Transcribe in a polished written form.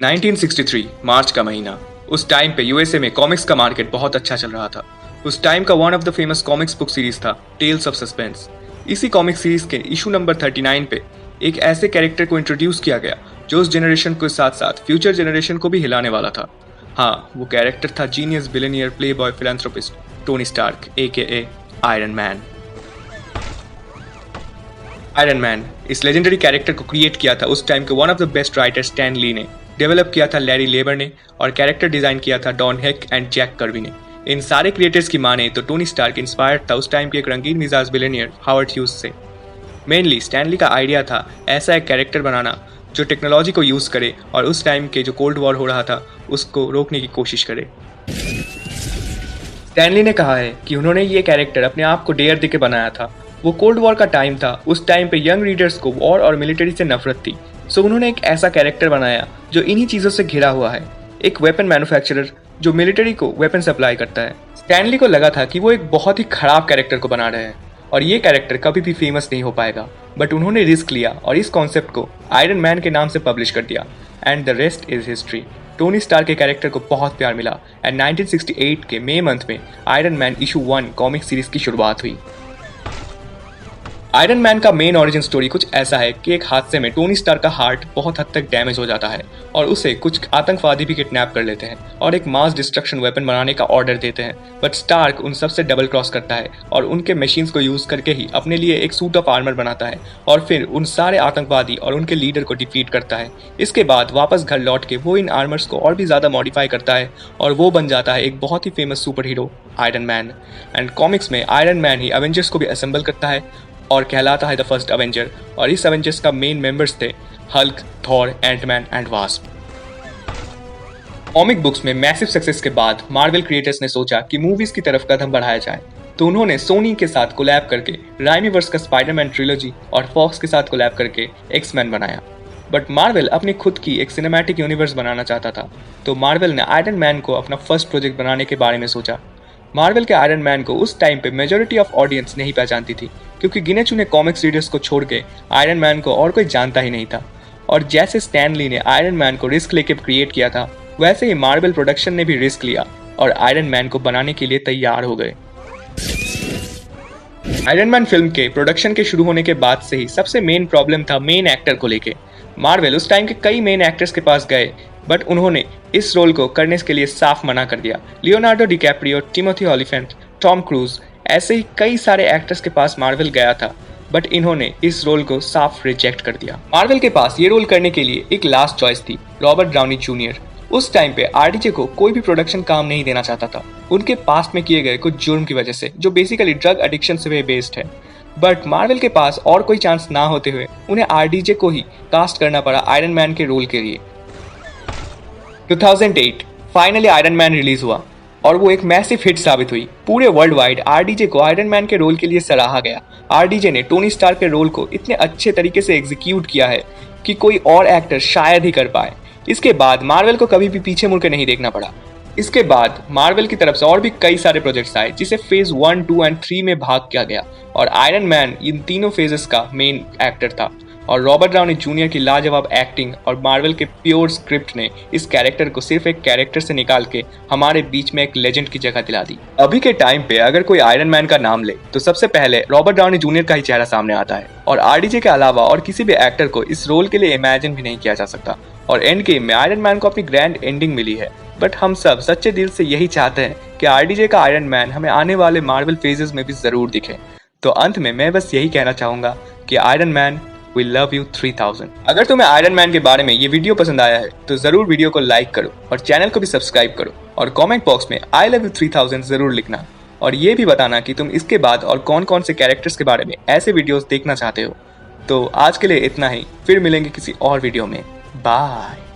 1963 मार्च का महीना। उस टाइम पे यूएसए में कॉमिक्स का मार्केट बहुत अच्छा चल रहा था। उस टाइम का one of the famous comics book series था टेल्स ऑफ सस्पेंस। इसी कॉमिक सीरीज के इशू नंबर 39 पे एक ऐसे कैरेक्टर को इंट्रोड्यूस किया गया जो उस जनरेशन के साथ साथ फ्यूचर जनरेशन को भी हिलाने वाला था। हाँ, वो कैरेक्टर था genius billionaire playboy philanthropist Tony Stark AKA Iron Man. Iron Man इस लेजेंडरी कैरेक्टर को क्रिएट किया था उस टाइम के one of the best writer Stan Lee ने, डेवलप किया था लैरी लेबर ने और कैरेक्टर डिजाइन किया था Don Heck and Jack Kirby ने। इन सारे क्रिएटर्स की माने तो टोनी स्टार्क इंस्पायर्ड था उस टाइम के एक रंगीन मिजाज बिलियनियर हावर्ड ह्यूज से। मेनली स्टैनली का आइडिया था ऐसा एक कैरेक्टर बनाना जो टेक्नोलॉजी को यूज करे और उस टाइम के जो कोल्ड वॉर हो रहा था उसको रोकने की कोशिश करे। स्टैनली ने कहा है कि उन्होंने ये कैरेक्टर अपने आप को डेयर देके बनाया था। वो कोल्ड वॉर का टाइम था, उस टाइम पे यंग रीडर्स को वॉर और मिलिट्री से नफरत थी। सो उन्होंने एक ऐसा कैरेक्टर बनाया जो इन्हीं चीज़ों से घिरा हुआ है, एक वेपन मैन्युफैक्चरर जो मिलिट्री को वेपन सप्लाई करता है। स्टैनली को लगा था कि वो एक बहुत ही खराब कैरेक्टर को बना रहे हैं और ये कैरेक्टर कभी भी फेमस नहीं हो पाएगा, बट उन्होंने रिस्क लिया और इस कॉन्सेप्ट को आयरन मैन के नाम से पब्लिश कर दिया and the rest is history. Tony star के कैरेक्टर को बहुत प्यार मिला एंड 1968 के मई मंथ में Iron man issue 1 comic series की शुरुआत हुई। आयरन मैन का मेन ओरिजिन स्टोरी कुछ ऐसा है कि एक हादसे में टोनी स्टार का हार्ट बहुत हद तक डैमेज हो जाता है और उसे कुछ आतंकवादी भी किडनैप कर लेते हैं और एक मास डिस्ट्रक्शन वेपन बनाने का ऑर्डर देते हैं। बट स्टार्क उन सब से डबल क्रॉस करता है और उनके मशीन्स को यूज करके ही अपने लिए एक सूट ऑफ आर्मर बनाता है और फिर उन सारे आतंकवादी और उनके लीडर को डिफीट करता है। इसके बाद वापस घर लौट के वो इन आर्मर्स को और भी ज्यादा मॉडिफाई करता है और वो बन जाता है एक बहुत ही famous super hero Iron Man. And comics में आयरन मैन ही एवेंजर्स को भी असेंबल करता है और कहलाता है द फर्स्ट अवेंजर। और इस अवेंजर्स का मेन मेंबर्स थे Hulk, Thor, Antman and Wasp. Comic books में मैसिव सक्सेस के बाद मार्वल क्रिएटर्स ने सोचा कि मूवीज की तरफ कदम बढ़ाया जाए, तो उन्होंने सोनी के साथ कोलैब करके राइमीवर्स का स्पाइडरमैन ट्रिलॉजी और फॉक्स के साथ कोलैब करके एक्स-मैन बनाया। बट मार्वल अपनी खुद की एक सिनेमैटिक यूनिवर्स बनाना चाहता था, तो मार्वल ने आयरन मैन को अपना फर्स्ट प्रोजेक्ट बनाने के बारे में सोचा। मार्वल के आयरन मैन को उस टाइम पे मेजॉरिटी ऑफ ऑडियंस नहीं पहचानती थी, क्योंकि गिने चुने कॉमिक्स रीडर्स को छोड़ के आयरन मैन को और कोई जानता ही नहीं था। और जैसे स्टैन ली ने आयरन मैन को रिस्क लेके क्रिएट किया था, वैसे ही मार्वल प्रोडक्शन ने भी रिस्क लिया और आयरन मैन को बनाने के लिए तैयार हो गए। आयरन मैन फिल्म के प्रोडक्शन के शुरू होने के बाद से ही सबसे मेन प्रॉब्लम था मेन एक्टर को लेके। मार्वल उस टाइम के कई मेन एक्टर्स के पास गए, बट उन्होंने इस रोल को करने के लिए साफ मना कर दिया। Leonardo DiCaprio, Timothy Olyphant, Tom Cruise, ऐसे ही कई सारे एक्टर्स के पास मार्वल गया था, बट इन्होंने इस रोल को साफ रिजेक्ट कर दिया। मार्वल के पास ये रोल करने के लिए एक लास्ट चॉइस थी, रॉबर्ट डाउनी जूनियर। उस टाइम पे आरडीजे को कोई भी प्रोडक्शन काम नहीं देना चाहता था, उनके पास्ट में किए गए कुछ जुर्म की वजह से, जो बेसिकली ड्रग एडिक्शन से बेस्ड है। बट मार्वल के पास और कोई चांस ना होते हुए उन्हें आरडीजे को ही कास्ट करना पड़ा आयरन मैन के रोल के लिए। 2008 फाइनली आयरन मैन रिलीज हुआ और वो एक मैसिव हिट साबित हुई। पूरे वर्ल्ड वाइड आरडीजे को आयरन मैन के रोल के लिए सराहा गया। आरडीजे ने टोनी स्टार्क के रोल को इतने अच्छे तरीके से एग्जीक्यूट किया है कि कोई और एक्टर शायद ही कर पाए। इसके बाद मार्वल को कभी भी पीछे मुड़ के नहीं देखना पड़ा। इसके बाद मार्वल की तरफ से और भी कई सारे प्रोजेक्ट्स आए, जिसे फेज 1, 2 एंड 3 में भाग किया गया और आयरन मैन इन तीनों फेजेस का मेन एक्टर था। और रॉबर्ट डाउनी जूनियर की लाजवाब एक्टिंग और मार्वल के प्योर स्क्रिप्ट ने इस कैरेक्टर को सिर्फ एक कैरेक्टर से निकाल के हमारे बीच में एक लेजेंड की जगह दिला दी। अभी के टाइम पे अगर कोई आयरन मैन का नाम ले तो सबसे पहले रॉबर्ट डाउनी जूनियर का ही चेहरा सामने आता है और आरडीजे के अलावा और किसी भी एक्टर को इस रोल के लिए इमेजिन भी नहीं किया जा सकता। और एंड गेम में आयरन मैन को अपनी ग्रैंड एंडिंग मिली है, बट हम सब सच्चे दिल से यही चाहते हैं कि आरडीजे का आयरन मैन हमें आने वाले मार्वल फेजेस में भी जरूर दिखे। तो अंत में मैं बस यही कहना चाहूंगा कि iron man We love you 3000। अगर तुम्हें आयरन मैन के बारे में ये वीडियो पसंद आया है तो जरूर वीडियो को लाइक करो और चैनल को भी सब्सक्राइब करो और कमेंट बॉक्स में I love you 3000 जरूर लिखना और ये भी बताना कि तुम इसके बाद और कौन कौन से कैरेक्टर्स के बारे में ऐसे वीडियोस देखना चाहते हो। तो आज के लिए इतना ही, फिर मिलेंगे किसी और वीडियो में। बाय।